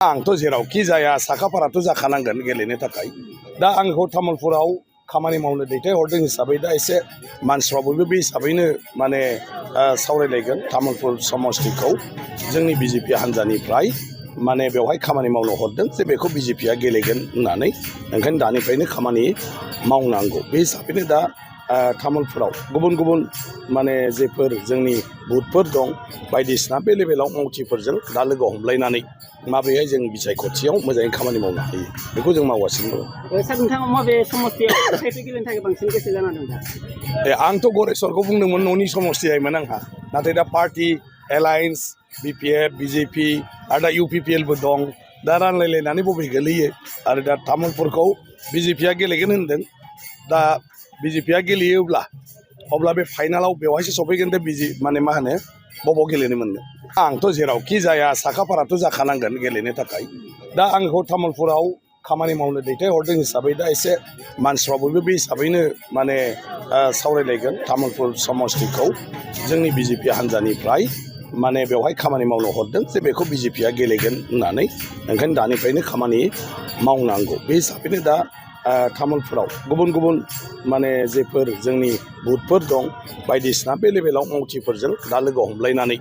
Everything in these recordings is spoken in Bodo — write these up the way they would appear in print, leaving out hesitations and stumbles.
आंथ' जेरावखि जाया साखाफाराथ' जाखानांगोन गेलेनो थाखाय दा आंखौ तामुलपुराव खामानि मावनो दैथायहरदों हिसाबै दा एसे मानसिफ्रा बयबो बे हिसाबैनो माने सावरायलायगोन तामुलपुर समस्तिखौ जोंनि बिजेपि हान्जानिफ्राय माने बेवहाय खामानि मावनो हरदों जे बेखौ बिजेपिया गेलेगोन होननानै ओंखायनो दानिफ्रायनो खामानि मावनांगौ बे हिसाबैनो दा तामुलपुराव गुबुन गुबुन माने जेफोर जोंनि बुथफोर दं बायदिसिना बे लेभेलाव मावथिफोरजों दा लोगो हमलायनानै माबेहाय जों बिसायख'थियाव मोजाङै खामानि मावनो हायो बेखौ जों मावगासिनो दं। सार नोंथाङा माबे समस्तियाव साहित्य गेलेनो थाखाय बांसिन गोसो जाना दं दा? आंथ' गरेस्वरखौ बुंदोंमोन न'नि समस्ति जायोमोन आंहा नाथाय दा पार्टि एलायन्स बिपिएफ बिजेपि आरो दा इउपिपिएलबो दं दा रानलायलायनानै बबे गोलैयो आरो दा तामुलपुरखौ बिजेपिया गेलेगोन होनदों दा बिजेपिया गेलेयोब्ला अब्ला बे फाइनालाव बेवहायसो सफैगोन दे माने मा होनो बबाव गेलेनो मोननो आंथ' जेरावखि जाया साखाफाराथ' जाखानांगोन गेलेनो थाखाय दा आंखौ तामुलपुराव खामानि मावनो दैथायहरदों हिसाबै दा एसे मानसिफ्रा बयबो बे हिसाबैनो माने सावरायलायगोन तामुलपुर समस्तिखौ जोंनि बिजेपि हान्जानिफ्राय माने बेवहाय खामानि मावनो हरदों जे बेखौ बिजेपिया गेलेगोन होननानै ओंखायनो दानिफ्रायनो खामानि मावनांगौ बे हिसाबैनो दा तामुलपुराव गुबुन गुबुन माने जेफोर जोंनि बुथफोर दं बायदिसिना बे लेभेलाव मावथिफोरजों दा लोगो हमलायनानै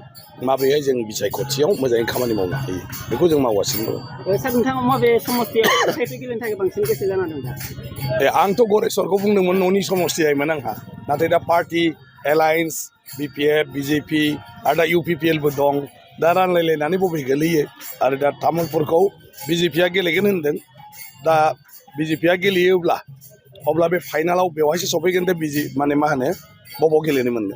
माबेहाय जों बिसायख'थियाव मोजाङै खामानि मावनो हायो बेखौ जों मावगासिनो दं। सार नोंथाङा माबे समस्तियाव साहित्य गेलेनो थाखाय बांसिन गोसो जाना दं दा? आंथ' गरेस्वरखौ बुंदोंमोन न'नि समस्ति जायोमोन आंहा नाथाय दा पार्टि एलायन्स बिपिएफ बिजेपि आरो दा इउपिपिएलबो दं दा रानलायलायनानै बबे गोलैयो आरो दा तामुलपुरखौ बिजेपिया गेलेगोन होनदों दा बिजेपिया गेलेयोब्ला अब्ला बे फाइनालाव बेवहायसो सफैगोन दे माने मा होनो बबाव गेलेनो मोननो।